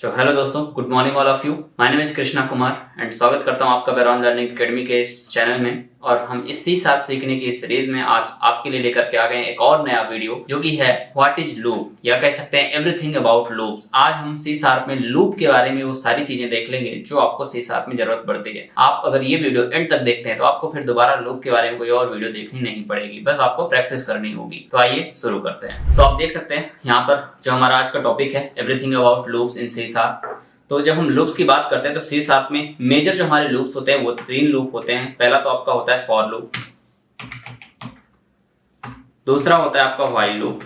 So hello दोस्तों, good morning all of you. My name is Krishna Kumar and स्वागत करता हूं आपका बैरॉन लर्निंग एकेडमी के इस चैनल में। और हम इस सी शार्प सीखने की इस सीरीज में आज आपके लिए लेकर के आ गए एक और नया वीडियो, जो कि है व्हाट इज लूप, या कह सकते हैं एवरीथिंग अबाउट लूप्स। आज हम सी शार्प में लूप के बारे में वो सारी चीजें देख लेंगे जो आपको सी शार्प में जरूरत पड़ती है। आप अगर ये वीडियो एंड तक देखते हैं तो आपको फिर दोबारा लूप के बारे में कोई और वीडियो देखनी नहीं पड़ेगी, बस आपको प्रैक्टिस करनी होगी। तो आइए शुरू करते हैं। तो आप देख सकते हैं यहाँ पर जो हमारा आज का टॉपिक है everything about loops in C sharp. तो जब हम लूप्स की बात करते हैं तो सी शार्प में मेजर जो हमारे लूप्स होते हैं वो 3 लूप होते हैं। पहला तो आपका होता है फॉर लूप, दूसरा होता है आपका व्हाइल लूप,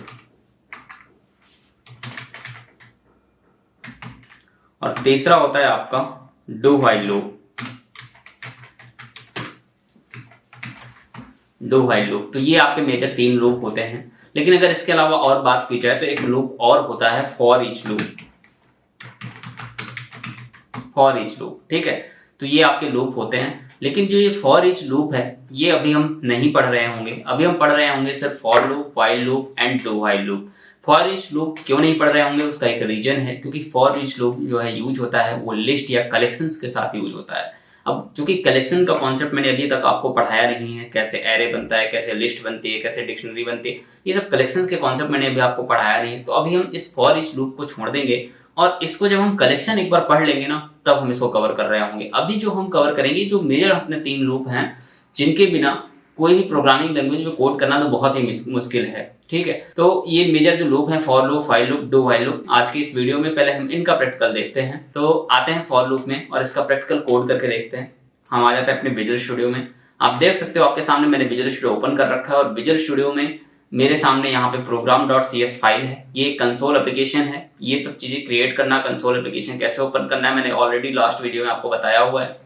और तीसरा होता है आपका do while loop. Do while loop, तो ये आपके मेजर 3 लूप होते हैं। लेकिन अगर इसके अलावा और बात की जाए तो एक लूप और होता है for each loop. For each loop, ठीक है। तो ये आपके लूप होते हैं, लेकिन जो ये फॉर ईच लूप है ये अभी हम नहीं पढ़ रहे होंगे। अभी हम पढ़ रहे होंगे सिर्फ for loop, while loop and do while loop. For each loop क्यों नहीं पढ़ रहे होंगे उसका एक रीजन है, क्योंकि फॉर ईच लूप जो है यूज होता है वो लिस्ट या कलेक्शंस के साथ यूज होता है। अब चूंकि कलेक्शन का कॉन्सेप्ट मैंने अभी तक आपको पढ़ाया नहीं है, कैसे एरे बनता है, कैसे लिस्ट बनती है, कैसे डिक्शनरी बनती है, ये सब कलेक्शन के कॉन्सेप्ट मैंने अभी आपको पढ़ाया नहीं है। तो अभी हम इस फॉर ईच लूप को छोड़ देंगे और इसको जब हम कलेक्शन एक बार पढ़ लेंगे ना तब हम इसको कवर कर रहे होंगे। अभी जो हम कवर करेंगे जो मेजर अपने 3 लूप हैं जिनके बिना कोई भी प्रोग्रामिंग लैंग्वेज में कोड करना तो बहुत ही मुश्किल है, ठीक है। तो ये मेजर जो लूप हैं for loop, while loop, do while loop, आज की इस वीडियो में पहले हम इनका प्रैक्टिकल देखते हैं। तो आते हैं फॉर लूप में और इसका प्रैक्टिकल कोड करके देखते हैं। हम आ जाते हैं अपने विजुअल स्टूडियो में। आप देख सकते हो आपके सामने मैंने विजुअल स्टूडियो ओपन कर रखा है और विजुअल स्टूडियो में मेरे सामने यहाँ पे program.cs फाइल है। ये कंसोल एप्लीकेशन है। ये सब चीजें क्रिएट करना, कंसोल एप्लीकेशन कैसे ओपन करना है मैंने ऑलरेडी लास्ट वीडियो में आपको बताया हुआ है।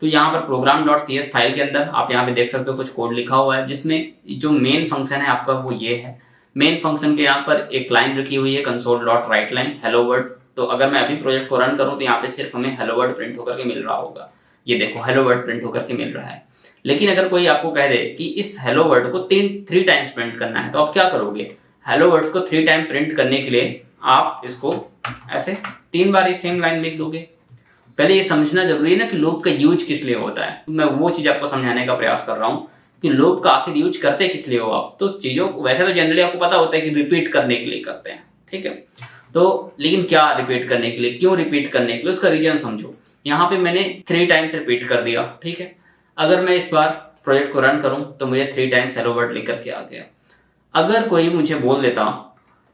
तो यहाँ पर program.cs फाइल के अंदर आप यहाँ पे देख सकते हो कुछ कोड लिखा हुआ है, जिसमें जो मेन फंक्शन है आपका वो ये है। मेन फंक्शन के यहाँ पर एक लाइन रखी हुई है console.writeLine हेलो वर्ड। तो अगर मैं अभी प्रोजेक्ट को रन करूँ तो यहाँ पे सिर्फ हमें हेलो वर्ड प्रिंट होकर के मिल रहा होगा। ये देखो हेलो वर्ड प्रिंट होकर के मिल रहा है। लेकिन अगर कोई आपको कह दे कि इस हेलो वर्ड को 3 टाइम्स प्रिंट करना है तो आप क्या करोगे? हेलो वर्ड्स को 3 टाइम प्रिंट करने के लिए आप इसको ऐसे 3 बार सेम लाइन लिख दोगे। पहले ये समझना जरूरी है ना कि लूप का यूज किस लिए होता है। मैं वो चीज आपको समझाने का प्रयास कर रहा हूँ कि लूप का आखिर यूज करते किस लिए हो आप। तो चीजों वैसे तो जनरली आपको पता होता है कि रिपीट करने के लिए करते हैं, ठीक है। तो लेकिन क्या रिपीट करने के लिए, क्यों रिपीट करने के लिए, उसका रीजन समझो। यहाँ पे मैंने 3 टाइम्स रिपीट कर दिया, ठीक है। अगर मैं इस बार प्रोजेक्ट को रन करूं तो मुझे 3 टाइम्स हेलो वर्ड लेकर के आ गया। अगर कोई मुझे बोल देता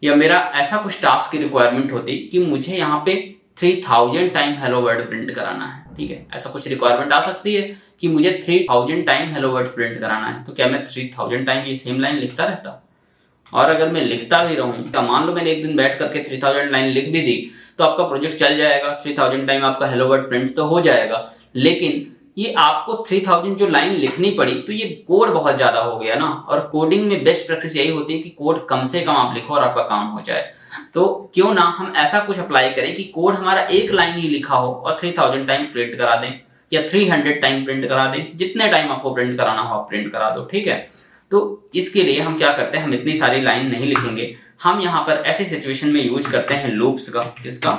या मेरा ऐसा कुछ टास्क की रिक्वायरमेंट होती कि मुझे यहाँ पे 3000 टाइम हेलो वर्ड प्रिंट कराना है, ठीक है, ऐसा कुछ रिक्वायरमेंट आ सकती है कि मुझे 3000 टाइम हेलो वर्ड प्रिंट कराना है, तो क्या मैं 3000 टाइम ये सेम लाइन लिखता रहता? और अगर मैं लिखता भी रहूं तो मान लो मैंने एक दिन बैठ करके 3000 लाइन लिख भी दी तो आपका प्रोजेक्ट चल जाएगा, 3000 टाइम आपका हेलो वर्ड प्रिंट तो हो जाएगा। लेकिन ये आपको 3000 जो लाइन लिखनी पड़ी तो ये कोड बहुत ज्यादा हो गया ना। और कोडिंग में बेस्ट प्रैक्टिस यही होती है कि कोड कम से कम आप लिखो और आपका काम हो जाए। तो क्यों ना हम ऐसा कुछ अप्लाई करें कि कोड हमारा एक लाइन ही लिखा हो और 3000 टाइम प्रिंट करा दें या 300 टाइम प्रिंट करा दें। जितने टाइम आपको प्रिंट कराना हो आप प्रिंट करा दो, ठीक है। तो इसके लिए हम क्या करते हैं, हम इतनी सारी लाइन नहीं लिखेंगे। हम यहाँ पर ऐसी सिचुएशन में यूज करते हैं लूप्स का, किसका?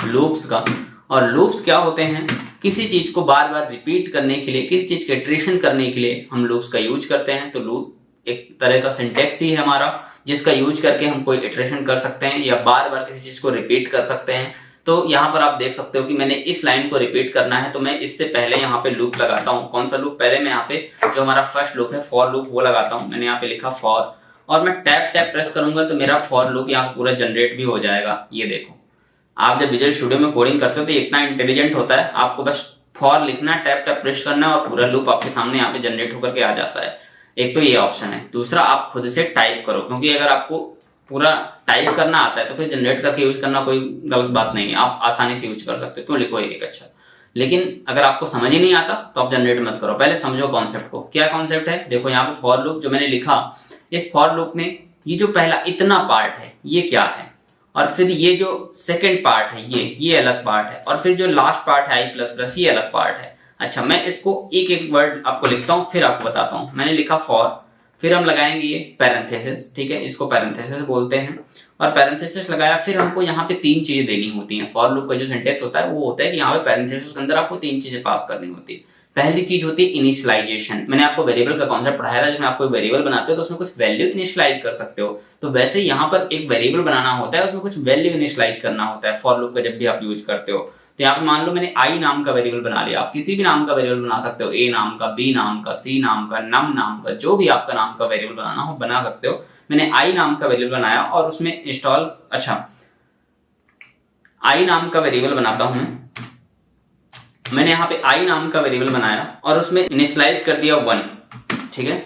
लूप्स का। और लूप्स क्या होते हैं? किसी चीज को बार बार रिपीट करने के लिए, किसी चीज के इटरेशन करने के लिए हम लूप्स का यूज करते हैं। तो लूप एक तरह का सिंटेक्स ही है हमारा, जिसका यूज करके हम कोई इटरेशन कर सकते हैं या बार बार किसी चीज को रिपीट कर सकते हैं। तो यहाँ पर आप देख सकते हो कि मैंने इस लाइन को रिपीट करना है तो मैं इससे पहले यहाँ पे लूप लगाता हूँ। कौन सा लूप? पहले मैं यहाँ पे जो हमारा फर्स्ट लूप है फॉर लूप वो लगाता हूँ। मैंने यहाँ पे लिखा फॉर और मैं टैप टैप प्रेस करूंगा तो मेरा फॉर लूप यहाँ पूरा जनरेट भी हो जाएगा। ये देखो, आप जब विजुअल स्टूडियो में कोडिंग करते हो तो इतना इंटेलिजेंट होता है, आपको बस फॉर लिखना है, टैप टैप प्रेस करना है और पूरा लूप आपके सामने यहाँ पे जनरेट होकर के आ जाता है। एक तो ये ऑप्शन है। दूसरा, आप खुद से टाइप करो, क्योंकि अगर आपको पूरा टाइप करना आता है तो फिर जनरेट करके यूज करना कोई गलत बात नहीं है, आप आसानी से यूज कर सकते हो। क्यों लिखो एक अच्छा। लेकिन अगर आपको समझ ही नहीं आता तो आप जनरेट मत करो, पहले समझो कॉन्सेप्ट को। क्या कॉन्सेप्ट है? देखो यहाँ पे फॉर लूप जो मैंने लिखा, इस फॉर लूप में ये जो पहला इतना पार्ट है ये क्या है, और फिर ये जो सेकंड पार्ट है ये अलग पार्ट है, और फिर जो लास्ट पार्ट है i++ ये अलग पार्ट है। अच्छा, मैं इसको एक एक वर्ड आपको लिखता हूँ फिर आपको बताता हूँ। मैंने लिखा फॉर, फिर हम लगाएंगे ये पैरेंथेसिस, ठीक है, इसको पैरेंथेसिस बोलते हैं। और पैरेंथेसिस लगाया, फिर हमको यहाँ पे 3 चीजें देनी होती हैं। फॉर लूप का जो सिंटेक्स होता है वो होता है कि यहाँ पे पैरेंथेसिस के अंदर आपको 3 चीजें पास करनी होती है। पहली चीज होती है इनिशियलाइजेशन। मैंने आपको वेरिएबल का कॉन्सेप्ट पढ़ाया था, जिसमें आपको वेरिएबल बनाते हो तो उसमें कुछ वैल्यू इनिशियलाइज कर सकते हो। तो वैसे यहाँ पर एक वेरिएबल बनाना होता है, उसमें कुछ वैल्यू इनिशियलाइज करना होता है फॉर लूप का जब भी आप यूज करते हो। तो यहाँ पे मान लो मैंने आई नाम का वेरिएबल बना लिया, आप किसी भी नाम का वेरिएबल बना सकते हो, ए नाम का, बी नाम का, सी नाम का, नम नाम का, जो भी आपका नाम का वेरिएबल बनाना हो बना सकते हो। मैंने आई नाम का वेरिएबल बनाया और उसमें इंस्टॉल, अच्छा आई नाम का वेरिएबल बनाता हूं मैंने यहाँ पे आई नाम का वेरिएबल बनाया और उसमें इनिशियलाइज कर दिया 1, ठीक है।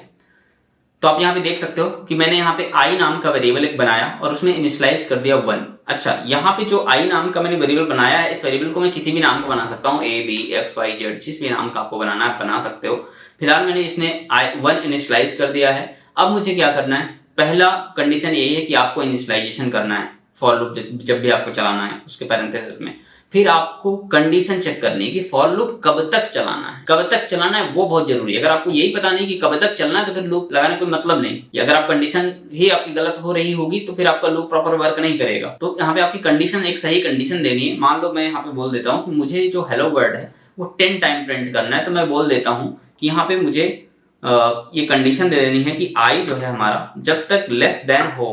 तो आप यहाँ पे देख सकते हो कि मैंने यहाँ पे आई नाम का वेरिएबल एक बनाया और उसमें इनिशियलाइज कर दिया 1। अच्छा, यहाँ पे जो आई नाम का मैंने वेरिएबल बनाया है, इस वेरिएबल को मैं किसी भी नाम को बना सकता हूँ, A B X Y Z, जिस भी नाम का आपको बनाना है बना सकते हो। फिलहाल मैंने इसमें 1 इनिशियलाइज कर दिया है। अब मुझे क्या करना है, पहला कंडीशन यही है कि आपको इनिशियलाइजेशन करना है फॉर लूप जब भी आपको चलाना है उसके पैरेंथेसिस में। फिर आपको कंडीशन चेक करनी है कि फॉर लूप कब तक चलाना है, कब तक चलाना है वो बहुत जरूरी है। अगर आपको यही पता नहीं कि कब तक चलना है तो फिर लूप लगाने कोई मतलब नहीं। या अगर आप कंडीशन ही आपकी गलत हो रही होगी तो फिर आपका लूप प्रॉपर वर्क नहीं करेगा। तो यहाँ पे आपकी कंडीशन, एक सही कंडीशन देनी है। मान लो मैं यहाँ पे बोल देता हूँ कि मुझे जो हेलो वर्ड है वो 10 टाइम प्रिंट करना है, तो मैं बोल देता हूँ कि यहाँ पे मुझे ये कंडीशन दे देनी है कि आई जो है हमारा जब तक लेस देन हो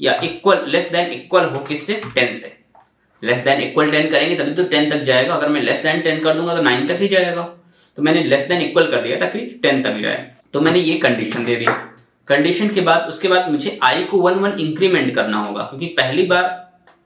या लेस देन इक्वल हो किससे, 10 से। लेस देन इक्वल 10 करेंगे तभी तो 10 तक जाएगा। अगर मैं लेस देन 10 कर दूंगा तो 9 तक ही जाएगा। तो मैंने लेस देन इक्वल कर दिया ताकि 10 तक जाए। तो मैंने ये कंडीशन दे दी। कंडीशन के बाद उसके बाद मुझे आई को 1 इंक्रीमेंट करना होगा, क्योंकि पहली बार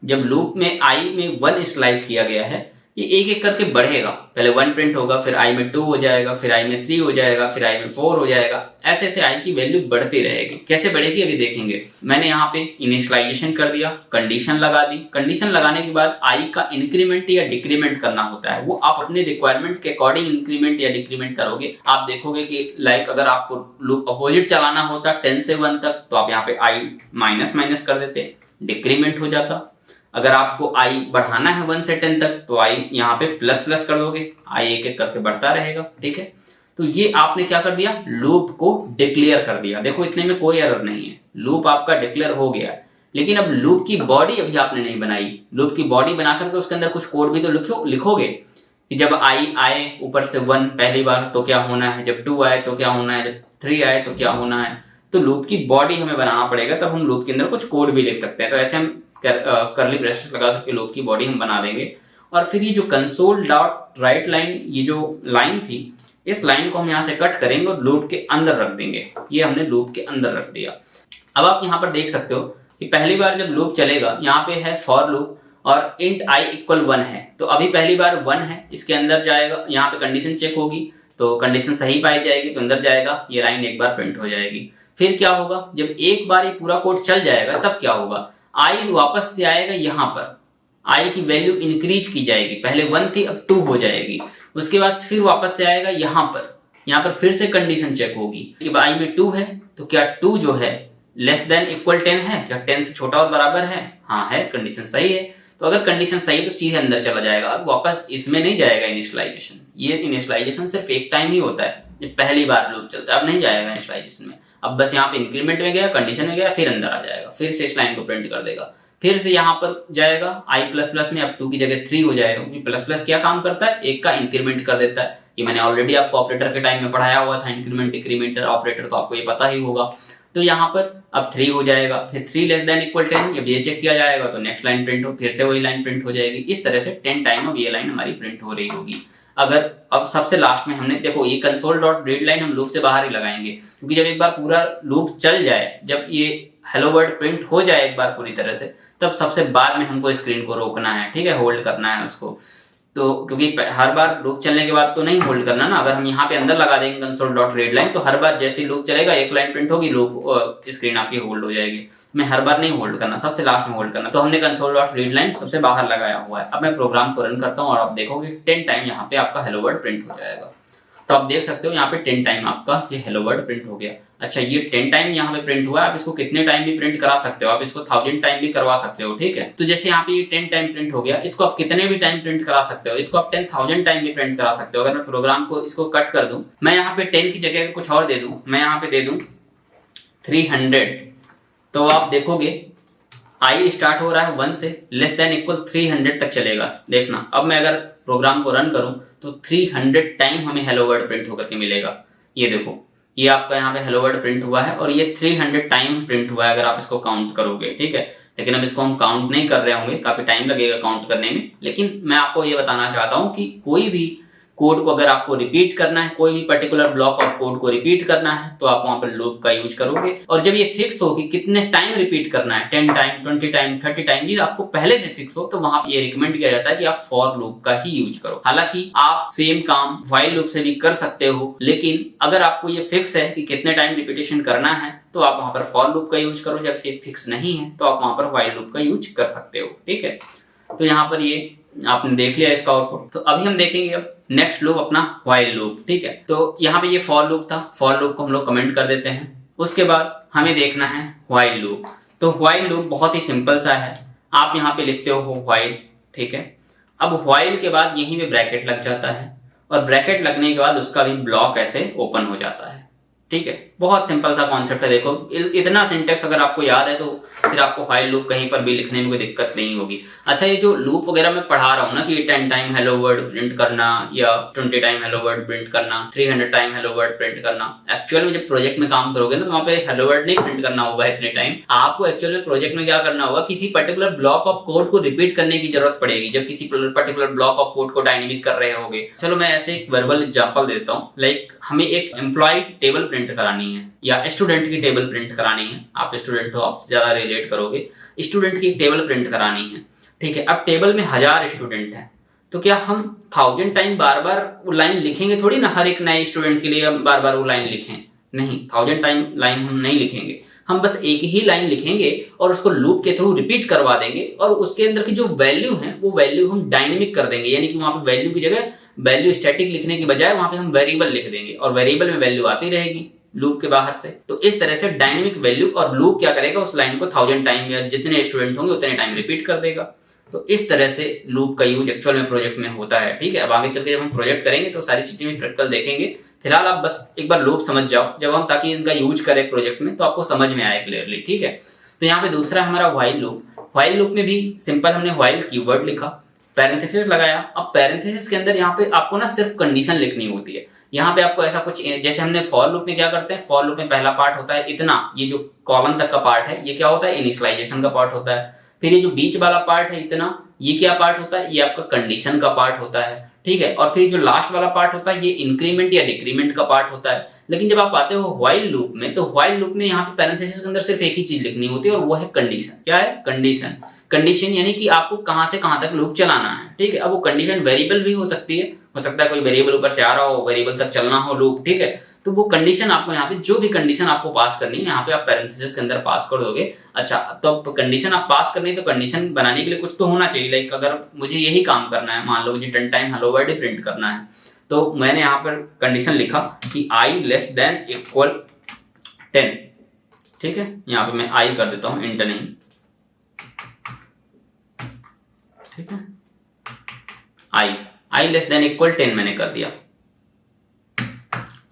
जब लूप में आई में 1 इनिशियलाइज किया गया है, ये एक एक करके बढ़ेगा। पहले 1 प्रिंट होगा, फिर आई में 2 हो जाएगा, फिर आई में 3 हो जाएगा, फिर आई में 4 हो जाएगा। ऐसे ऐसे आई की वैल्यू बढ़ती रहेगी। कैसे बढ़ेगी अभी देखेंगे। मैंने यहाँ पे इनिशियलाइजेशन कर दिया, कंडीशन लगा दी। कंडीशन लगाने के बाद आई का इंक्रीमेंट या डिक्रीमेंट करना होता है। वो आप अपने रिक्वायरमेंट के अकॉर्डिंग इंक्रीमेंट या डिक्रीमेंट करोगे। आप देखोगे कि लाइक अगर आपको लूप अपोजिट चलाना होता 10 से 1 तक तो आप यहाँ पे आई माइनस माइनस कर देते, डिक्रीमेंट हो जाता। अगर आपको आई बढ़ाना है 1 से 10 तक तो आई यहाँ पे प्लस प्लस कर दोगे, आई एक एक करके बढ़ता रहेगा, ठीक है। तो ये आपने क्या कर दिया, लूप को डिक्लेयर कर दिया। देखो इतने में कोई एरर नहीं है, लूप आपका डिक्लेयर हो गया है। लेकिन अब लूप की बॉडी अभी आपने नहीं बनाई। लूप की बॉडी बना करके उसके अंदर कुछ कोड भी तो लिखोगे कि जब आई आए ऊपर से 1 पहली बार तो क्या होना है, जब 2 आए तो क्या होना है, जब 3 आए तो क्या होना है। तो लूप की बॉडी हमें बनाना पड़ेगा, तब हम लूप के अंदर कुछ कोड भी लिख सकते हैं। तो ऐसे हम करली ब्रेसेस लगा करके लूप की बॉडी हम बना देंगे। और फिर ये जो कंसोल डॉट राइट लाइन, ये जो लाइन थी, इस लाइन को हम यहाँ से कट करेंगे और लूप के अंदर रख देंगे। ये हमने लूप के अंदर रख दिया। अब आप यहाँ पर देख सकते हो कि पहली बार जब लूप चलेगा, यहाँ पे है फॉर लूप और इंट आई इक्वल 1 है। तो अभी पहली बार 1 है, इसके अंदर जाएगा, यहाँ पे कंडीशन चेक होगी तो कंडीशन सही पाई जाएगी तो अंदर जाएगा, ये लाइन एक बार प्रिंट हो जाएगी। फिर क्या होगा, जब एक बार ये पूरा कोड चल जाएगा तब क्या होगा, आई वापस से आएगा यहाँ पर, आई की वैल्यू इंक्रीज की जाएगी। पहले 1 थी अब 2 हो जाएगी। उसके बाद फिर वापस से आएगा यहाँ पर फिर से कंडीशन चेक होगी कि आई में 2 है तो क्या 2 जो है लेस देन इक्वल 10 है, क्या 10 से छोटा और बराबर है, हाँ है, कंडीशन सही है। तो अगर कंडीशन सही है तो सीधे अंदर चला जाएगा, अब वापस इसमें नहीं जाएगा इनिशियलाइजेशन। ये इनिशियलाइजेशन सिर्फ एक टाइम ही होता है जब पहली बार लूप चलता है, अब नहीं जाएगा इनिशियलाइजेशन में। अब बस यहाँ पे इंक्रीमेंट में गया, कंडीशन में गया, फिर अंदर आ जाएगा, फिर से इस लाइन को प्रिंट कर देगा, फिर से यहाँ पर जाएगा आई प्लस प्लस में, अब 2 की जगह 3 हो जाएगा, क्योंकि प्लस प्लस क्या काम करता है, एक का इंक्रीमेंट कर देता है। ये मैंने ऑलरेडी आपको ऑपरेटर के टाइम में पढ़ाया हुआ था, इंक्रीमेंट डिक्रीमेंटर ऑपरेटर, तो आपको ये पता ही होगा। तो यहाँ पर अब 3 हो जाएगा, फिर 3 लेस देन इक्वल 10, जब ये चेक किया जाएगा तो नेक्स्ट लाइन प्रिंट हो, फिर से वही लाइन प्रिंट हो जाएगी। इस तरह से 10 टाइम अब ये लाइन हमारी प्रिंट हो रही होगी। अगर अब सबसे लास्ट में हमने देखो ये कंसोल डॉट रीड लाइन हम लूप से बाहर ही लगाएंगे, क्योंकि जब एक बार पूरा लूप चल जाए, जब ये हेलो वर्ड प्रिंट हो जाए एक बार पूरी तरह से, तब सबसे बाद में हमको स्क्रीन को रोकना है, ठीक है, होल्ड करना है उसको। तो क्योंकि हर बार लूप चलने के बाद तो नहीं होल्ड करना ना, अगर हम यहाँ पे अंदर लगा देंगे कंसोल डॉट रीड लाइन तो हर बार जैसे लूप चलेगा एक लाइन प्रिंट होगी, लूप स्क्रीन आपकी होल्ड हो जाएगी। मैं हर बार नहीं होल्ड करना, सबसे लास्ट में होल्ड करना। तो हमने कंसोल डॉट रीड लाइन सबसे बाहर लगाया हुआ है। अब मैं प्रोग्राम को रन करता हूँ और आप देखोगे 10 टाइम यहाँ पे आपका हेलो वर्ड प्रिंट हो जाएगा। तो आप देख सकते हो यहाँ पे 10 टाइम आपका ये हेलो वर्ड प्रिंट हो गया। अच्छा, ये 10 टाइम यहाँ पे प्रिंट हुआ है, आप इसको कितने टाइम भी प्रिंट करा सकते हो, आप इसको 1000 टाइम भी करवा सकते हो, ठीक है। तो जैसे यहाँ पे ये 10 टाइम प्रिंट हो गया, इसको आप कितने भी टाइम प्रिंट करा सकते हो, इसको आप 10,000 टाइम भी प्रिंट करा सकते हो। अगर मैं प्रोग्राम को इसको कट कर दूं, मैं यहाँ पे 10 की जगह कुछ और दे दूं, मैं यहाँ पे दे दूं 300, तो आप देखोगे आई स्टार्ट हो रहा है 1 से, लेस देन इक्वल 300 तक चलेगा। देखना अब मैं अगर प्रोग्राम को रन करूं तो 300 टाइम हमें हेलो वर्ड प्रिंट होकर के मिलेगा। ये देखो, ये आपका यहाँ पे हेलो वर्ड प्रिंट हुआ है और ये 300 टाइम प्रिंट हुआ है अगर आप इसको काउंट करोगे, ठीक है। लेकिन अब इसको हम काउंट नहीं कर रहे होंगे, काफी टाइम लगेगा काउंट करने में। लेकिन मैं आपको ये बताना चाहता हूँ कि कोई भी कोड को अगर आपको रिपीट करना है, कोई भी पर्टिकुलर ब्लॉक ऑफ कोड को रिपीट करना है, तो आप वहां पर लूप का यूज करोगे। और जब ये फिक्स हो कि कितने टाइम रिपीट करना है, 10 टाइम, 20 टाइम, 30 टाइम, ये आपको पहले से फिक्स हो, तो वहां ये रिकमेंड किया जाता है कि आप फॉर लूप का ही यूज करो। हालांकि आप सेम काम व्हाइल लूप से भी कर सकते हो, लेकिन अगर आपको ये फिक्स है कि कितने टाइम रिपीटेशन करना है, तो आप वहां पर फॉर लूप का यूज करो। जब फिक्स नहीं है तो आप वहां पर व्हाइल लूप का यूज कर सकते हो, ठीक है। तो यहाँ पर ये आपने देख लिया इसका आउटपुट। तो अभी हम देखेंगे अब नेक्स्ट लूप अपना व्हाइल लूप, ठीक है। तो यहाँ पे ये फॉर लूप था, फॉर लूप को हम लोग कमेंट कर देते हैं। उसके बाद हमें देखना है व्हाइल लूप। तो व्हाइल लूप बहुत ही सिंपल सा है, आप यहाँ पे लिखते हो व्हाइल, ठीक है। अब व्हाइल के बाद यहीं पे ब्रैकेट लग जाता है और ब्रैकेट लगने के बाद उसका भी ब्लॉक ऐसे ओपन हो जाता है, ठीक है। बहुत सिंपल सा कॉन्सेप्ट है। देखो इतना सिंटेक्स अगर आपको याद है तो फिर आपको व्हाइल लूप कहीं पर भी लिखने में कोई दिक्कत नहीं होगी। अच्छा, ये जो लूप वगैरह मैं पढ़ा रहा हूँ ना कि 10 टाइम हेलो वर्ड प्रिंट करना या 20 टाइम हेलो वर्ड प्रिंट करना, 300 टाइम हेलो वर्ड प्रिंट करना, एक्चुअल में जब प्रोजेक्ट में काम करोगे ना तो वहाँ पे हेलो वर्ड नहीं प्रिंट करना होगा इतने टाइम। आपको एक्चुअल में प्रोजेक्ट में क्या करना होगा, किसी पर्टिकुलर ब्लॉक ऑफ कोड को रिपीट करने की जरूरत पड़ेगी जब किसी पर्टिकुलर ब्लॉक ऑफ कोड को डायनेमिक कर रहे होगे। चलो मैं ऐसे एक वर्बल एग्जांपल देता हूँ। लाइक हमें एक एम्प्लॉय टेबल प्रिंट करानी है या स्टूडेंट की टेबल प्रिंट करानी है। आप स्टूडेंट हो, आप ज्यादा रिलेट करोगे। स्टूडेंट की टेबल प्रिंट करानी है, ठीक है। अब टेबल में 1000 स्टूडेंट है, तो क्या हम 1000 टाइम बार बार वो लाइन लिखेंगे थोड़ी ना, हर एक नए स्टूडेंट के लिए हम बार बार वो लाइन लिखें? नहीं, 1000 टाइम लाइन हम नहीं लिखेंगे। हम बस एक ही लाइन लिखेंगे और उसको लूप के थ्रू रिपीट करवा देंगे और उसके अंदर की जो वैल्यू है वो वैल्यू हम डायनेमिक कर देंगे। यानी कि वहां पर वैल्यू की जगह वैल्यू स्टैटिक लिखने की बजाय वहां पे हम वेरिएबल लिख देंगे और वेरिएबल में वैल्यू आती रहेगी लूप के बाहर से। तो इस तरह से डायनेमिक वैल्यू, और लूप क्या करेगा, उस लाइन को 1000 टाइम या जितने स्टूडेंट होंगे उतने टाइम रिपीट कर देगा। तो इस तरह से लूप का यूज एक्चुअल में प्रोजेक्ट में होता है, ठीक है। अब आगे चल के जब हम प्रोजेक्ट करेंगे तो सारी चीजें भी प्रैक्टिकल देखेंगे। फिलहाल आप बस एक बार लूप समझ जाओ जब हम, ताकि इनका यूज करें प्रोजेक्ट में तो आपको समझ में आए क्लियरली, ठीक है। तो यहाँ पे दूसरा हमारा व्हाइल लूप। व्हाइल लूप में भी सिंपल हमने व्हाइल कीवर्ड लिखा, पैरेंथेसिस लगाया। अब पैरेंथेसिस के अंदर यहाँ पे आपको ना सिर्फ कंडीशन लिखनी होती है। यहाँ पे आपको ऐसा कुछ, जैसे हमने फॉर लूप में क्या करते हैं, फॉर लूप में पहला पार्ट होता है इतना, ये जो कॉलम तक का पार्ट है ये क्या होता है, इनिशियलाइजेशन का पार्ट होता है। फिर ये जो बीच वाला पार्ट है इतना, ये क्या पार्ट होता है, ये आपका कंडीशन का पार्ट होता है, ठीक है। और फिर जो लास्ट वाला पार्ट होता है ये इंक्रीमेंट या डिक्रीमेंट का पार्ट होता है। लेकिन जब आप आते हो व्हाइल लूप में, तो व्हाइल लूप में यहाँ पे पैरेंथेसिस के अंदर सिर्फ एक ही चीज लिखनी होती है और वो है कंडीशन। क्या है? कंडीशन। कंडीशन यानी कि आपको कहां से कहां तक लूप चलाना है, ठीक है। अब वो कंडीशन वेरिएबल भी हो सकती है, हो सकता है कोई वेरिएबल ऊपर से आ रहा हो, वेरिएबल तक चलना हो लूप, ठीक है। तो वो कंडीशन आपको यहाँ पे, जो भी कंडीशन आपको पास करनी है यहाँ पे आप पैरेंथेसिस के अंदर पास कर दोगे। अच्छा, तो कंडीशन आप पास करनी है तो कंडीशन बनाने के लिए कुछ तो होना चाहिए। लाइक अगर मुझे यही काम करना है, मान लो मुझे 10 टाइम हेलो वर्ड प्रिंट करना है, तो मैंने यहाँ पर कंडीशन लिखा कि आई लेस देन इक्वल 10, ठीक है। यहाँ पे मैं आई कर देता हूँ, इंटर नहीं, ठीक है। आई लेस देन इक्वल 10 मैंने कर दिया,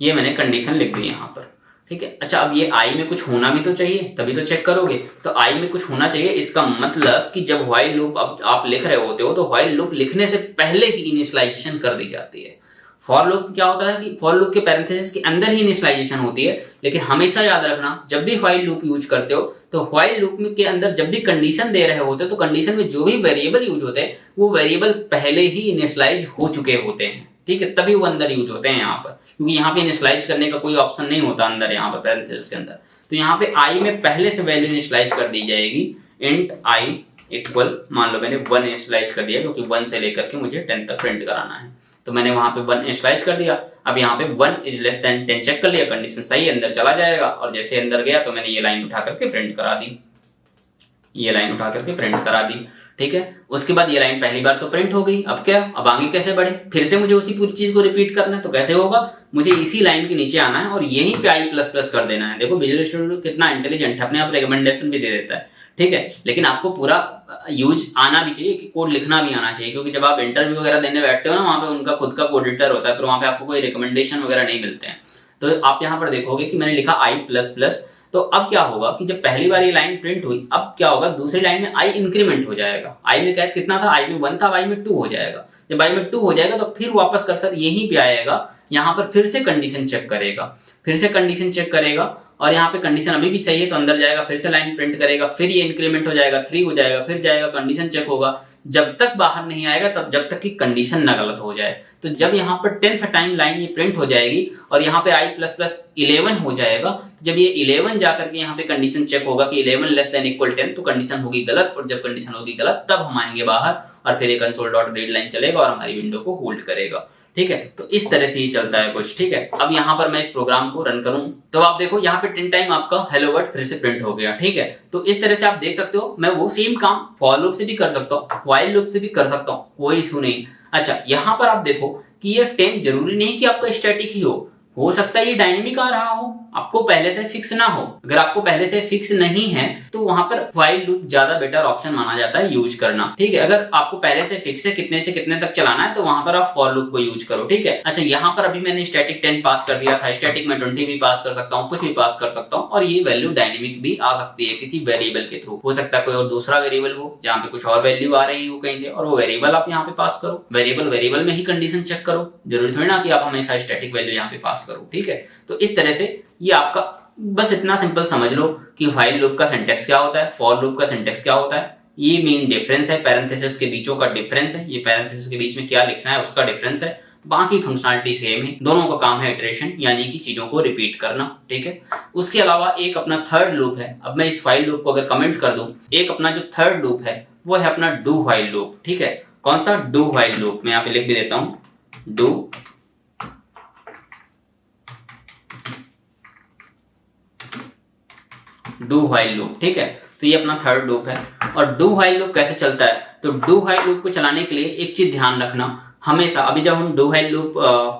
ये मैंने कंडीशन लिख दी यहाँ पर, ठीक है। अच्छा, अब ये आई में कुछ होना भी तो चाहिए, तभी तो चेक करोगे। तो आई में कुछ होना चाहिए, इसका मतलब कि जब व्हाइल लूप आप लिख रहे होते हो तो व्हाइल लूप लिखने से पहले ही इनिशियलाइजेशन कर दी जाती है। फॉर लूप क्या होता है कि फॉर लूप के पैरेंथेसिस के अंदर ही इनिशियलाइजेशन होती है। लेकिन हमेशा याद रखना, जब भी व्हाइल लूप यूज करते हो तो व्हाइल लूप के अंदर जब भी कंडीशन दे रहे होते हैं तो कंडीशन में जो भी वेरिएबल यूज होते हैं वो वेरिएबल पहले ही इनिशियलाइज हो चुके होते हैं, ठीक है। तभी वो अंदर यूज होते हैं यहाँ पर, क्योंकि यहाँ पे इनिशियलाइज करने का कोई ऑप्शन नहीं होता अंदर यहाँ पर पैरेंथेसिस के अंदर। तो यहाँ पे आई में पहले से वैल्यू इनिशियलाइज कर दी जाएगी। इंट आई इक्वल, मान लो मैंने 1 इनिशियलाइज कर दिया क्योंकि 1 से लेकर के मुझे 10 तक प्रिंट कराना है, तो मैंने वहां पे 1 इनिशियलाइज कर दिया। अब यहाँ पे 1 इज लेस देन 10 चेक कर लिया, कंडीशन सही है, अंदर चला जाएगा। और जैसे अंदर गया तो मैंने ये लाइन उठा करके प्रिंट करा दी, ये लाइन उठा करके प्रिंट करा दी, ठीक है। उसके बाद ये लाइन पहली बार तो प्रिंट हो गई। अब क्या, अब आगे कैसे बढ़े, फिर से मुझे उसी पूरी चीज को रिपीट करना है। तो कैसे होगा, मुझे इसी लाइन के नीचे आना है और यहीं पे आई प्लस प्लस कर देना है। देखो विजुअल स्टूडियो कितना इंटेलिजेंट है, अपने आप रिकमेंडेशन भी दे देता है, ठीक है। लेकिन आपको पूरा यूज आना भी चाहिए, कि कोड लिखना भी आना चाहिए, क्योंकि जब आप इंटरव्यू वगैरह देने बैठते हो ना, वहाँ पे उनका खुद का कोड एडिटर होता है, फिर वहाँ पे आपको कोई रिकमेंडेशन वगैरह नहीं मिलते हैं। तो आप यहाँ पर देखोगे कि मैंने लिखा आई प्लस प्लस, तो अब क्या होगा कि जब पहली बार ये लाइन प्रिंट हुई, अब क्या होगा दूसरी लाइन में आई इंक्रीमेंट हो जाएगा। आई में क्या कितना था, आई में 1 था, आई में 2 हो जाएगा। जब आई में 2 हो जाएगा तो फिर वापस कर्सर यहीं पे आएगा, यहाँ पर फिर से कंडीशन चेक करेगा, फिर से कंडीशन चेक करेगा और यहाँ पे कंडीशन अभी भी सही है तो अंदर जाएगा, फिर से लाइन प्रिंट करेगा, फिर ये इंक्रीमेंट हो जाएगा, 3 हो जाएगा, फिर जाएगा, कंडीशन चेक होगा, जब तक बाहर नहीं आएगा तब जब तक कि कंडीशन ना गलत हो जाए। तो जब यहाँ पर 10th टाइम लाइन ये प्रिंट हो जाएगी और यहाँ पे i++11 हो जाएगा, तो जब ये 11 जाकर के यहाँ पे कंडीशन चेक होगा कि 11 लेस देन इक्वल 10, तो कंडीशन होगी गलत, और जब कंडीशन होगी गलत तब हम आएंगे बाहर और फिर ये console.readline चलेगा और हमारी विंडो को होल्ड करेगा। ठीक है, तो इस तरह से ही चलता है कुछ। ठीक है, अब यहाँ पर मैं इस प्रोग्राम को रन करूं तो आप देखो यहाँ पे 10 टाइम आपका हेलो वर्ल्ड फिर से प्रिंट हो गया। ठीक है, तो इस तरह से आप देख सकते हो मैं वो सेम काम फॉर लूप से भी कर सकता हूँ, व्हाइल लूप से भी कर सकता हूँ, कोई इशू नहीं। अच्छा, यहाँ पर आप देखो कि ये 10 जरूरी नहीं कि आपका स्टैटिक ही हो सकता है ये डायनेमिक आ रहा हो, आपको पहले से फिक्स ना हो। अगर आपको पहले से फिक्स नहीं है तो वहां पर व्हाइल लूप ज्यादा बेटर ऑप्शन माना जाता है यूज करना। ठीक है, अगर आपको पहले से फिक्स है कितने से कितने तक चलाना है तो वहां पर आप फॉर लूप को यूज करो। ठीक है, अच्छा यहाँ पर अभी मैंने स्टैटिक 10 पास कर दिया था, स्टैटिक में 20 भी पास कर सकता हूँ, कुछ भी पास कर सकता हूँ, और ये वैल्यू डायनेमिक भी आ सकती है किसी वेरिएबल के थ्रू। हो सकता है कोई और दूसरा वेरिएबल हो जहाँ पे कुछ और वैल्यू आ रही हो कहीं से, और वो वेरिएबल आप यहाँ पे पास करो। वेरिएबल में ही कंडीशन चेक करो, जरूरी थोड़ी ना कि आप हमेशा स्टैटिक वैल्यू यहाँ पे पास करो। ठीक है, तो इस तरह से ये आपका बस इतना सिंपल समझ लो कि व्हाइल लूप का सिंटैक्स क्या होता है, फॉर लूप का सिंटैक्स क्या होता है। ये मेन डिफरेंस है, पैरेंथेसिस के बीचों का डिफरेंस है, ये पैरेंथेसिस के बीच में क्या लिखना है उसका डिफरेंस है। बाकी फंक्शनलिटी सेम है, दोनों का काम है इटरेशन, यानी कि चीजों को रिपीट करना। ठीक है, उसके अलावा एक अपना थर्ड लूप है। अब मैं इस व्हाइल लूप को अगर कमेंट कर दूं, एक अपना जो थर्ड लूप है वो है अपना डू व्हाइल लूप। ठीक है, कौन सा, डू व्हाइल लूप। मैं यहाँ पे लिख भी देता हूं, डू व्हाइल लूप। ठीक है, तो ये अपना थर्ड लूप है। और डू व्हाइल लूप कैसे चलता है, तो डू व्हाइल लूप को चलाने के लिए एक चीज ध्यान रखना हमेशा। अभी जब हम डू व्हाइल लूप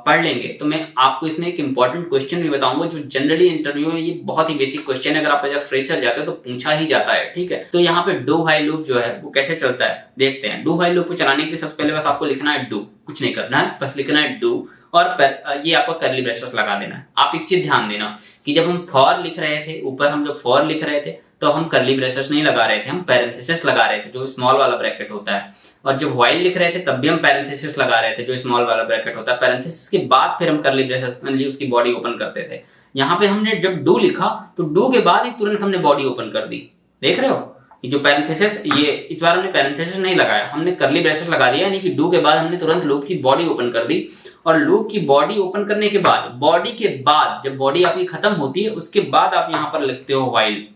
पढ़ लेंगे तो मैं आपको इसमें एक इंपॉर्टेंट क्वेश्चन भी बताऊंगा जो जनरली इंटरव्यू में ये बहुत ही बेसिक क्वेश्चन है, अगर आप जब फ्रेशर जाते हो तो पूछा ही जाता है। ठीक है, तो यहाँ पे डू व्हाइल लूप जो है वो कैसे चलता है देखते हैं। डू व्हाइल लूप को चलाने के लिए सबसे पहले बस आपको लिखना है डू, कुछ नहीं करना है, बस लिखना है डू और ये आपका कर्ली ब्रेसेस लगा देना है। आप एक चीज ध्यान देना कि जब हम फॉर लिख रहे थे, ऊपर हम जब फॉर लिख रहे थे तो हम कर्ली ब्रेसेस नहीं लगा रहे थे, हम पैरेंथेसिस लगा रहे थे जो स्मॉल वाला ब्रैकेट होता है। और जब व्हाइल लिख रहे थे तब भी हम पैरेंथेसिस लगा रहे थे जो स्मॉल वाला ब्रैकेट होता है। पैरेंथेसिस के बाद फिर हम कर्ली ब्रेसेस मतलब उसकी बॉडी ओपन करते थे। यहाँ पे हमने जब डू लिखा तो डू के बाद ही तुरंत हमने बॉडी ओपन कर दी। देख रहे हो, ये जो पैरेंथेसिस, ये इस बार हमने पैरेंथेसिस नहीं लगाया, हमने कर्ली ब्रेसेस लगा दिया, यानी कि डू के बाद हमने तुरंत लूप की बॉडी ओपन कर दी। और लूप की बॉडी ओपन करने के बाद, बॉडी के बाद जब बॉडी आपकी खत्म होती है उसके बाद आप यहाँ पर लिखते हो व्हाइल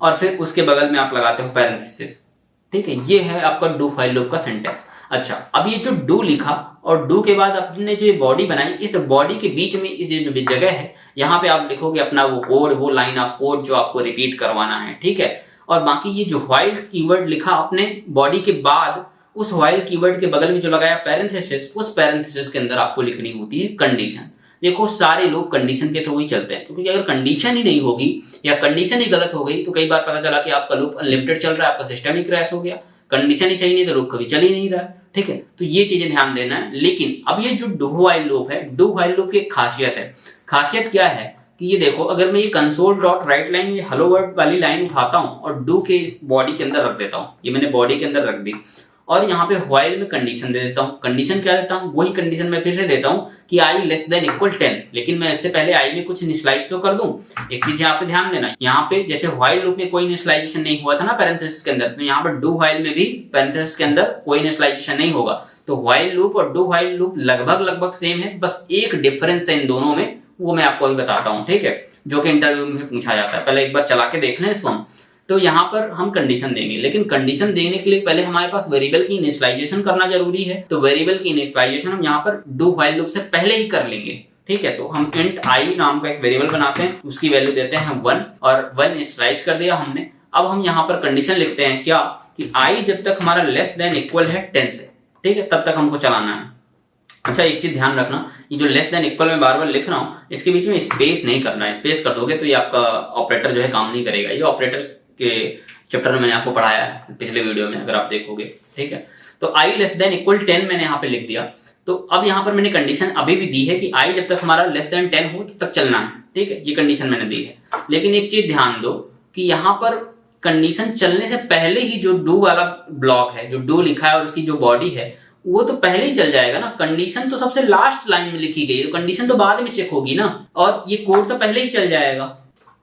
और फिर उसके बगल में आप लगाते हो पैरेंथेसिस। ठीक है, ये है आपका डू व्हाइल लूप का सिंटैक्स। अच्छा, अब ये जो डू लिखा और डू के बाद आपने जो ये बॉडी बनाई, इस बॉडी के बीच में इस जो जगह है यहाँ पे आप लिखोगे अपना वो कोड, वो लाइन ऑफ कोड जो आपको रिपीट करवाना है। ठीक है, और बाकी ये जो व्हाइल कीवर्ड लिखा आपने बॉडी के बाद, उस व्हाइल कीवर्ड के बगल में जो लगाया पैरेंथेसिस, उस पैरेंथेसिस के अंदर आपको लिखनी होती है कंडीशन। देखो सारे लोग कंडीशन के थ्रू ही चलते हैं, क्योंकि अगर कंडीशन ही नहीं होगी या कंडीशन ही गलत हो गई तो कई बार पता चला कि आपका लूप अनलिमिटेड चल रहा है, आपका सिस्टम ही क्रैश हो गया। कंडीशन ही सही नहीं तो लूप कभी चल ही नहीं रहा। ठीक है, तो ये चीजें ध्यान देना है। लेकिन अब ये जो डू व्हाइल लूप है, डू व्हाइल लूप की एक खासियत है। खासियत क्या है कि ये देखो, अगर मैं ये console.writeline ये हेलो वर्ल्ड वाली लाइन उठाता हूँ और डू के इस बॉडी के अंदर रख देता हूँ, ये मैंने बॉडी के अंदर रख दी, और यहाँ पे व्हाइल में कंडीशन दे देता हूँ। कंडीशन क्या देता हूँ, वही कंडीशन मैं फिर से देता हूँ कि i लेस देन इक्वल 10, लेकिन मैं इससे पहले i में कुछ इनिशियलाइज तो कर दूं। एक चीज यहाँ पे ध्यान देना, यहाँ पे जैसे व्हाइल लूप में कोई इनिशियलाइजेशन नहीं हुआ था ना पैरेंथेसिस के अंदर, तो यहाँ पर डू व्हाइल में भी पैरेंथेसिस के अंदर कोई इनिशियलाइजेशन नहीं होगा। तो व्हाइल लूप और डू व्हाइल लूप लगभग सेम है, बस एक डिफरेंस है इन दोनों में, वो मैं आपको अभी बताता हूँ। ठीक है, जो कि इंटरव्यू में पूछा जाता है। पहले एक बार चला के देख लें इसको हम। तो यहाँ पर हम कंडीशन देंगे, लेकिन कंडीशन देने के लिए पहले हमारे पास वेरिएबल की इनिशियलाइजेशन करना जरूरी है। तो वेरिएबल की इनिशियलाइजेशन हम यहाँ पर डू व्हाइल लूप से पहले ही कर लेंगे। ठीक है, तो हम इंट i नाम का एक वेरिएबल बनाते हैं, उसकी वैल्यू देते हैं 1 और 1 इनिशियलाइज कर दिया हमने। अब हम यहाँ पर कंडीशन लिखते हैं क्या कि i जब तक हमारा लेस देन इक्वल है 10 से, ठीक है, तब तक हमको चलाना है। अच्छा, एक चीज ध्यान रखना, ये जो लेस देन इक्वल में बार बार लिख रहा हूँ, इसके बीच में स्पेस नहीं करना है। स्पेस कर दोगे तो ये आपका ऑपरेटर जो है काम नहीं करेगा। ये ऑपरेटर्स के चैप्टर में मैंने आपको पढ़ाया है पिछले वीडियो में, अगर आप देखोगे। ठीक है, तो i लेस देन इक्वल 10 मैंने यहाँ पे लिख दिया। तो अब यहाँ पर मैंने कंडीशन अभी भी दी है कि i जब तक हमारा लेस देन 10 हो तब तक चलना है। ठीक है, ये कंडीशन मैंने दी है। लेकिन एक चीज ध्यान दो कि यहाँ पर कंडीशन चलने से पहले ही जो डू वाला ब्लॉक है, जो डू लिखा है और उसकी जो बॉडी है वो तो पहले ही चल जाएगा ना। कंडीशन तो सबसे लास्ट लाइन में लिखी गई है, तो कंडीशन तो बाद में चेक होगी ना, और ये कोड तो पहले ही चल जाएगा।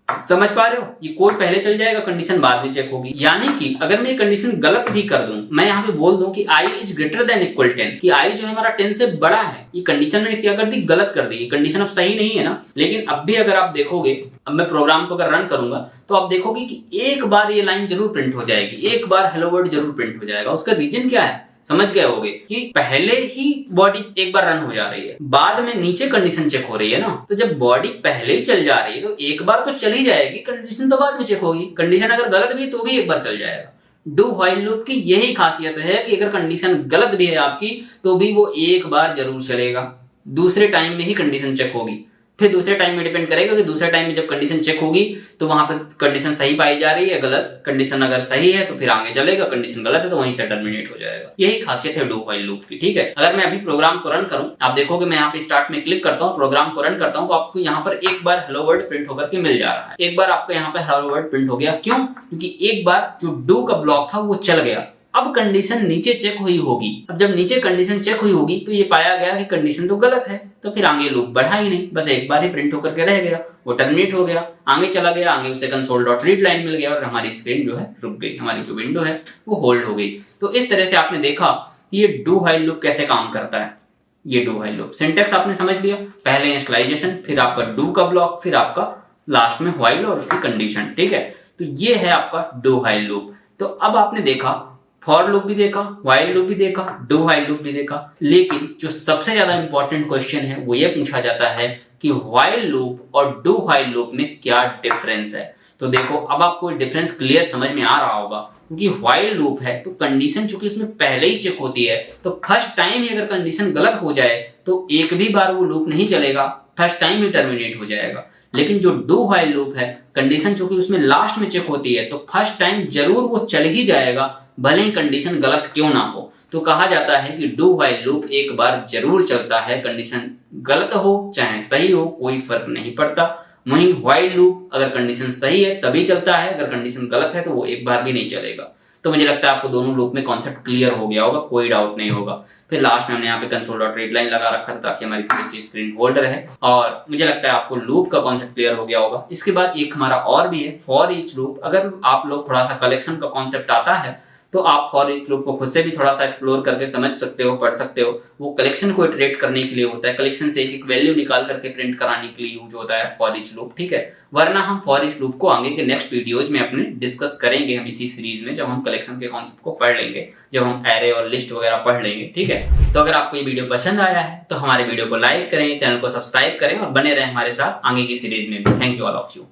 समझ पा रहे हो, ये कोड पहले चल जाएगा, कंडीशन बाद में चेक होगी। यानी कि अगर मैं ये कंडीशन गलत भी कर दूं, मैं यहाँ पे बोल दूं कि i is greater than equal 10, कि i जो है हमारा 10 से बड़ा है, ये कंडीशन मैंने क्या कर दी, गलत कर दी। ये कंडीशन अब सही नहीं है ना। लेकिन अब भी अगर आप देखोगे, अब मैं प्रोग्राम को अगर रन करूंगा तो आप देखोगे कि एक बार ये लाइन जरूर प्रिंट हो जाएगी, एक बार हेलो वर्ल्ड जरूर प्रिंट हो जाएगा। उसका रीजन क्या है, समझ गए होगे कि पहले ही बॉडी एक बार रन हो जा रही है, बाद में नीचे कंडीशन चेक हो रही है ना। तो जब बॉडी पहले ही चल जा रही है तो एक बार तो चल ही जाएगी, कंडीशन तो बाद में चेक होगी। कंडीशन अगर गलत भी तो भी एक बार चल जाएगा। डू व्हाइल लूप की यही खासियत है कि अगर कंडीशन गलत भी है आपकी तो भी वो एक बार जरूर चलेगा, दूसरे टाइम में ही कंडीशन चेक होगी। फिर दूसरे टाइम में डिपेंड करेगा कि दूसरे टाइम में जब कंडीशन चेक होगी तो वहां पर कंडीशन सही पाई जा रही है, गलत कंडीशन अगर सही है तो फिर आगे चलेगा, कंडीशन गलत है तो वहीं से टर्मिनेट हो जाएगा। यही खासियत है डू व्हाइल लूप की, ठीक है। अगर मैं अभी प्रोग्राम को रन करूं, आप देखोगे मैं यहाँ पे स्टार्ट में क्लिक करता हूँ, प्रोग्राम को रन करता हूँ, तो आपको यहाँ पर एक बार हेलो वर्ल्ड प्रिंट होकर के मिल जा रहा है। एक बार आपको यहाँ पे हेलो वर्ल्ड प्रिंट हो गया, क्यों? क्योंकि एक बार जो डू का ब्लॉक था वो चल गया। अब कंडीशन नीचे चेक हुई होगी, अब जब नीचे कंडीशन चेक हुई होगी तो ये पाया गया कि कंडीशन तो गलत है, तो फिर आगे लूप बढ़ा ही नहीं, बस एक बार ही प्रिंट होकर के रह गया, वो टर्मिनेट हो गया, आगे चला गया, आगे उसे console.read लाइन मिल गया और हमारी स्क्रीन जो है रुक गई, हमारी जो विंडो है वो होल्ड हो गई। तो इस तरह से आपने देखा ये डू व्हाइल लूप कैसे काम करता है। ये डू व्हाइल लूप सिंटेक्स आपने समझ लिया, पहले इनिशियलाइजेशन, फिर आपका डू का ब्लॉक, फिर आपका लास्ट में व्हाइल और उसकी कंडीशन, ठीक है। तो ये है आपका डू व्हाइल लूप। तो अब आपने देखा फॉर लूप भी देखा, व्हाइल लूप भी देखा, डू व्हाइल लूप भी देखा, लेकिन जो सबसे ज्यादा इंपॉर्टेंट क्वेश्चन है वो ये पूछा जाता है कि व्हाइल लूप और डू व्हाइल लूप में क्या डिफरेंस है। तो देखो अब आपको डिफरेंस क्लियर समझ में आ रहा होगा, क्योंकि व्हाइल लूप है तो कंडीशन चूंकि इसमें पहले ही चेक होती है, तो फर्स्ट टाइम ही अगर कंडीशन गलत हो जाए तो एक भी बार वो लूप नहीं चलेगा, फर्स्ट टाइम ही टर्मिनेट हो जाएगा। लेकिन जो डू व्हाइल लूप है, कंडीशन चूंकि उसमें लास्ट में चेक होती है तो फर्स्ट टाइम जरूर वो चल ही जाएगा, भले ही कंडीशन गलत क्यों ना हो। तो कहा जाता है कि डू व्हाइल लूप एक बार जरूर चलता है, कंडीशन गलत हो चाहे सही हो कोई फर्क नहीं पड़ता। वहीं व्हाइल लूप अगर कंडीशन सही है तभी चलता है, अगर कंडीशन गलत है तो वो एक बार भी नहीं चलेगा। तो मुझे लगता है आपको दोनों लूप में कॉन्सेप्ट क्लियर हो गया होगा, कोई डाउट नहीं होगा। फिर लास्ट में हमने यहाँ पे console.read लाइन लगा रखा था ताकि हमारी थोड़ी सी स्क्रीन होल्ड रहे, और मुझे लगता है आपको लूप का कॉन्सेप्ट क्लियर हो गया होगा। इसके बाद एक हमारा और भी है फॉर ईच लूप। अगर आप लोग थोड़ा सा कलेक्शन का कॉन्सेप्ट आता है तो आप फॉर ईच लूप को खुद से भी थोड़ा सा एक्सप्लोर करके समझ सकते हो, पढ़ सकते हो। वो कलेक्शन को इटरेट करने के लिए होता है, कलेक्शन से एक एक वैल्यू निकाल करके प्रिंट कराने के लिए यूज होता है फॉर ईच लूप, ठीक है। वरना हम फॉर ईच लूप को आगे के नेक्स्ट वीडियोज में अपने डिस्कस करेंगे, हम इसी सीरीज में, जब हम कलेक्शन के कॉन्सेप्ट को पढ़ लेंगे, जब हम एरे और लिस्ट वगैरह पढ़ लेंगे, ठीक है। तो अगर आपको ये वीडियो पसंद आया है तो हमारे वीडियो को लाइक करें, चैनल को सब्सक्राइब करें और बने रहें हमारे साथ आगे की सीरीज में भी। Thank you all of you.